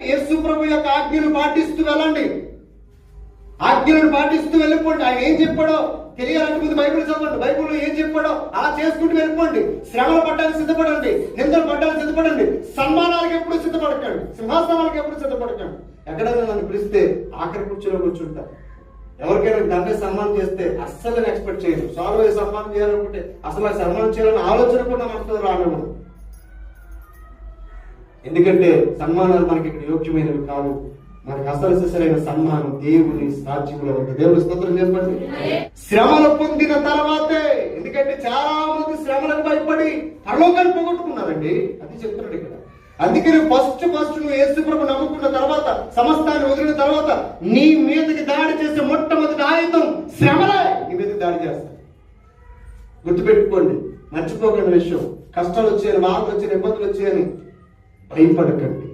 యేసు ప్రభు యొక్క ఆజ్ఞను పాటిస్తూ వెళ్ళండి, ఆజ్ఞలను పాటిస్తూ వెళ్ళిపోండి. ఆయన ఏం చెప్పాడో తెలియాలంటే ముందు బైబిల్ చదవండి, బైబిల్లో ఏం చెప్పాడో అలా చేసుకుంటూ వెళ్ళిపోండి. శ్రమలు పడ్డానికి సిద్ధపడండి, నిందలు పడ్డానికి సిద్ధపడండి, సన్మానాలకు ఎప్పుడు సిద్ధపడకండి, సింహాసనాలకు ఎప్పుడు సిద్ధపడకండి. ఎక్కడైనా నన్ను పిలిస్తే ఆఖరి కుర్చీలో కూర్చుంటా. ఎవరికైనా దండే సన్మానం చేస్తే అస్సలు నేను ఎక్స్పెక్ట్ చేయను. సాల్వ్ అయ్యి సన్మానం చేయాలనుకుంటే అసలు నాకు సన్మానం చేయాలని ఆలోచన కూడా మనసులో రాలేము. ఎందుకంటే సన్మానాలు మనకి ఇక్కడ యోగ్యమైనవి కావు. మనకు అసలు సిసలైన సన్మానం దేవుని సాధ్యంలో ఉంటుంది. దేవుని స్తోత్రం చెప్పండి. శ్రమలు పొందిన తర్వాతే, ఎందుకంటే చాలా మంది శ్రమలకు భయపడి పరలోకాన్ని పోగొట్టుకున్నారండి. అది చెప్తున్నాడు ఇక్కడ. అందుకని ఫస్ట్ నువ్వు యేసు ప్రభు నమ్ముకున్న తర్వాత, సమస్తాన్ని వదిలిన తర్వాత నీ మీదకి దాడి చేసే మొట్టమొదటి ఆయుధం శ్రమలే నీ మీదకి దాడి చేస్తాయి. గుర్తుపెట్టుకోండి, మర్చిపోకండి విషయం. కష్టాలు వచ్చాయని, బాధలు వచ్చాయని, ఇబ్బందులు వచ్చాయని భయపడకండి.